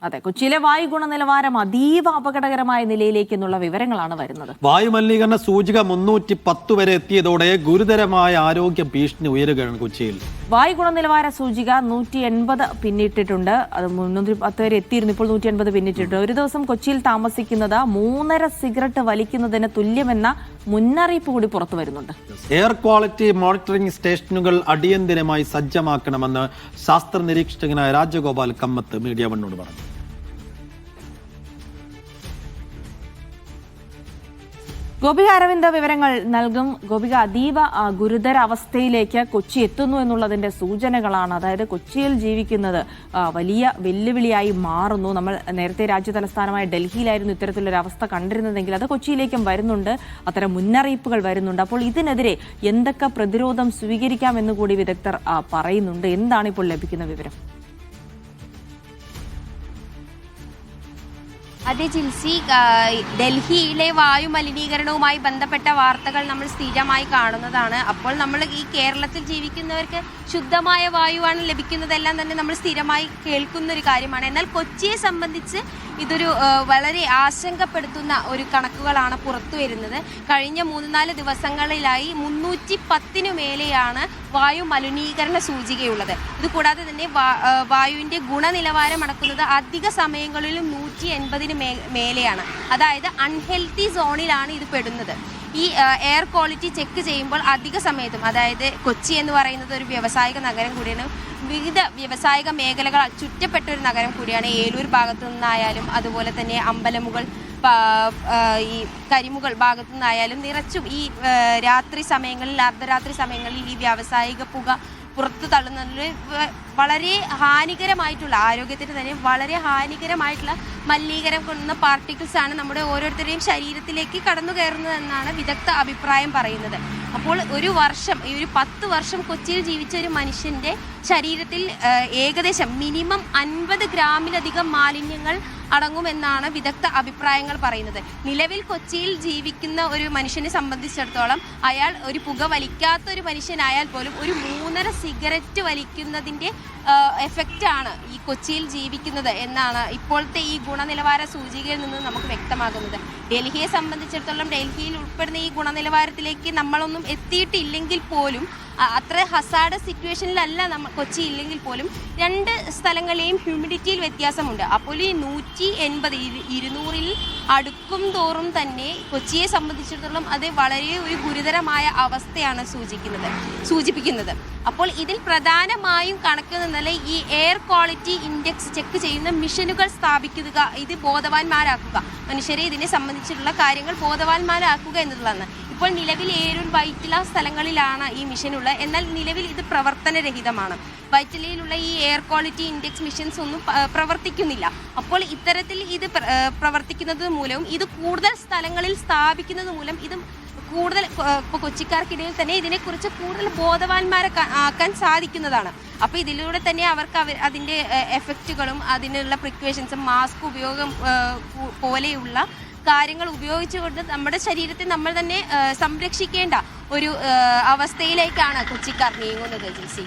അതെ, കൊച്ചിയിലെ വായു ഗുണനിലവാരം അതീവ അപകടകരമായ നിലയിലേക്ക് എന്നുള്ള വിവരങ്ങളാണ് വരുന്നത്. വായു മലിനീകരണ സൂചിക 310 വരെ എത്തിയതോടെ ഗുരുതരമായ ആരോഗ്യ ഭീഷണി ഉയരുകയാണ് കൊച്ചിയിൽ. വായു ഗുണനിലവാര സൂചിക 180 പിന്നിട്ടിട്ടുണ്ട്. അത് 310 വരെ എത്തിയിരുന്നു, ഇപ്പോൾ 180 പിന്നിട്ടിട്ടുണ്ട്. ഒരു ദിവസം കൊച്ചിയിൽ താമസിക്കുന്നത് 3.5 സിഗരറ്റ് വലിക്കുന്നതിന് തുല്യമെന്ന മുന്നറിയിപ്പ് കൂടി പുറത്തു വരുന്നുണ്ട്. എയർ ക്വാളിറ്റി മോണിറ്ററിംഗ് സ്റ്റേഷനുകൾ അടിയന്തരമായി സജ്ജമാക്കണമെന്ന് ശാസ്ത്ര നിരീക്ഷകനായ രാജഗോപാൽ കമ്മത്ത് മീഡിയ വണ്ണോട് പറഞ്ഞു. ഗോപിക അരവിന്ദ് വിവരങ്ങൾ നൽകും. ഗോപിക, അതീവ ഗുരുതര അവസ്ഥയിലേക്ക് കൊച്ചി എത്തുന്നു എന്നുള്ളതിന്റെ സൂചനകളാണ്. അതായത് കൊച്ചിയിൽ ജീവിക്കുന്നത് വലിയ വെല്ലുവിളിയായി മാറുന്നു. നമ്മൾ നേരത്തെ രാജ്യ തലസ്ഥാനമായ ഡൽഹിയിലായിരുന്നു ഇത്തരത്തിലൊരു അവസ്ഥ കണ്ടിരുന്നതെങ്കിൽ അത് കൊച്ചിയിലേക്കും വരുന്നുണ്ട്. അത്തരം മുന്നറിയിപ്പുകൾ വരുന്നുണ്ട്. അപ്പോൾ ഇതിനെതിരെ എന്തൊക്കെ പ്രതിരോധം സ്വീകരിക്കാമെന്ന് കൂടി വിദഗ്ധർ പറയുന്നുണ്ട്. എന്താണ് ഇപ്പോൾ ലഭിക്കുന്ന വിവരം? അതെ ജിൽസി, ഡൽഹിയിലെ വായു മലിനീകരണവുമായി ബന്ധപ്പെട്ട വാർത്തകൾ നമ്മൾ സ്ഥിരമായി കാണുന്നതാണ്. അപ്പോൾ നമ്മൾ ഈ കേരളത്തിൽ ജീവിക്കുന്നവർക്ക് ശുദ്ധമായ വായുവാണ് ലഭിക്കുന്നതെല്ലാം തന്നെ നമ്മൾ സ്ഥിരമായി കേൾക്കുന്ന ഒരു കാര്യമാണ്. എന്നാൽ കൊച്ചിയെ സംബന്ധിച്ച് ഇതൊരു വളരെ ആശങ്കപ്പെടുത്തുന്ന ഒരു കണക്കുകളാണ് പുറത്തു വരുന്നത്. കഴിഞ്ഞ 3-4 ദിവസങ്ങളിലായി 310 മേലെയാണ് വായു മലിനീകരണ സൂചികയുള്ളത്. ഇതുകൂടാതെ തന്നെ വായുവിൻ്റെ ഗുണനിലവാരം അടക്കുന്നത് അധിക സമയങ്ങളിലും 180 മേലെയാണ്. അതായത് അൺഹെൽത്തി സോണിലാണ് ഇത് പെടുന്നത്. ഈ എയർ ക്വാളിറ്റി ചെക്ക് ചെയ്യുമ്പോൾ അധിക സമയത്തും, അതായത് കൊച്ചി എന്ന് പറയുന്നത് ഒരു വ്യാവസായിക നഗരം കൂടിയാണ്, വിവിധ വ്യാവസായിക മേഖലകൾ ചുറ്റപ്പെട്ട ഒരു നഗരം കൂടിയാണ്. ഏലൂർ ഭാഗത്തു നിന്നായാലും അതുപോലെ തന്നെ അമ്പലമുകൾ, ഈ കരിമുകൾ ഭാഗത്തു നിന്നായാലും നിറച്ചും ഈ രാത്രി സമയങ്ങളിൽ, അർദ്ധരാത്രി സമയങ്ങളിൽ ഈ വ്യാവസായിക പുക പുറത്തു തള്ളുന്നതിൽ വളരെ ഹാനികരമായിട്ടുള്ള, ആരോഗ്യത്തിന് തന്നെ വളരെ ഹാനികരമായിട്ടുള്ള മലിനീകരണം കൊണ്ടുവന്ന പാർട്ടിക്കിൾസ് ആണ് നമ്മുടെ ഓരോരുത്തരുടെയും ശരീരത്തിലേക്ക് കടന്നു കയറുന്നതെന്നാണ് വിദഗ്ധ അഭിപ്രായം പറയുന്നത്. അപ്പോൾ ഒരു വർഷം, ഈ ഒരു 10 വർഷം കൊച്ചിയിൽ ജീവിച്ച ഒരു മനുഷ്യൻ്റെ ശരീരത്തിൽ ഏകദേശം മിനിമം 50 ഗ്രാമിലധികം മാലിന്യങ്ങൾ അടങ്ങുമെന്നാണ് വിദഗ്ധ അഭിപ്രായങ്ങൾ പറയുന്നത്. നിലവിൽ കൊച്ചിയിൽ ജീവിക്കുന്ന ഒരു മനുഷ്യനെ സംബന്ധിച്ചിടത്തോളം അയാൾ ഒരു പുക വലിക്കാത്ത ഒരു മനുഷ്യനായാൽ പോലും ഒരു 3.5 സിഗരറ്റ് വലിക്കുന്നതിൻ്റെ എഫക്റ്റാണ് ഈ കൊച്ചിയിൽ ജീവിക്കുന്നത് എന്നാണ് ഇപ്പോഴത്തെ ഈ ഗുണനിലവാര സൂചികയിൽ നിന്ന് നമുക്ക് വ്യക്തമാകുന്നത്. ഡൽഹിയെ സംബന്ധിച്ചിടത്തോളം ഡൽഹിയിൽ ഉൾപ്പെടുന്ന ഈ ഗുണനിലവാരത്തിലേക്ക് നമ്മളൊന്നും എത്തിയിട്ടില്ലെങ്കിൽ പോലും, അത്ര ഹസാർഡ് സിറ്റുവേഷനിലല്ല നമ്മൾ കൊച്ചി ഇല്ലെങ്കിൽ പോലും, 2 സ്ഥലങ്ങളിലെയും ഹ്യൂമിഡിറ്റിയിൽ വ്യത്യാസമുണ്ട്. അപ്പോൾ ഈ 180, 200-ൽ അടുക്കും തോറും തന്നെ കൊച്ചിയെ സംബന്ധിച്ചിടത്തോളം അത് വളരെ ഒരു ഗുരുതരമായ അവസ്ഥയാണ് സൂചിപ്പിക്കുന്നത്. അപ്പോൾ ഇതിൽ പ്രധാനമായും കണക്ക് നിന്നാൽ ഈ എയർ ക്വാളിറ്റി ഇൻഡെക്സ് ചെക്ക് ചെയ്യുന്ന മിഷനുകൾ സ്ഥാപിക്കുക, ഇത് ബോധവാന്മാരാക്കുക, മനുഷ്യരെ ഇതിനെ സംബന്ധിച്ചിട്ടുള്ള കാര്യങ്ങൾ ബോധവാന്മാരാക്കുക എന്നുള്ളതാണ്. ഇപ്പോൾ നിലവിൽ ഏരൂർ വൈറ്റില സ്ഥലങ്ങളിലാണ് ഈ മിഷനുള്ള, എന്നാൽ നിലവിൽ ഇത് പ്രവർത്തനരഹിതമാണ്. വൈറ്റിലയിലുള്ള ഈ എയർ ക്വാളിറ്റി ഇൻഡെക്സ് മിഷൻസ് ഒന്നും പ്രവർത്തിക്കുന്നില്ല. അപ്പോൾ ഇത്തരത്തിൽ ഇത് പ്രവർത്തിക്കുന്നത് മൂലവും, ഇത് കൂടുതൽ സ്ഥലങ്ങളിൽ സ്ഥാപിക്കുന്നത് മൂലം ഇത് കൂടുതൽ ഇപ്പോൾ കൊച്ചിക്കാർക്കിടയിൽ തന്നെ ഇതിനെക്കുറിച്ച് കൂടുതൽ ബോധവാന്മാരെ ആക്കാൻ സാധിക്കുന്നതാണ്. അപ്പോൾ ഇതിലൂടെ തന്നെ അവർക്ക് അതിൻ്റെ എഫക്റ്റുകളും അതിനുള്ള പ്രിക്കോഷൻസും, മാസ്ക് ഉപയോഗം പോലെയുള്ള കാര്യങ്ങൾ ഉപയോഗിച്ചുകൊണ്ട് നമ്മുടെ ശരീരത്തെ നമ്മൾ തന്നെ സംരക്ഷിക്കേണ്ട ഒരു അവസ്ഥയിലേക്കാണ് കൊച്ചിക്കാർ നീങ്ങുന്നത് ജിൽസി.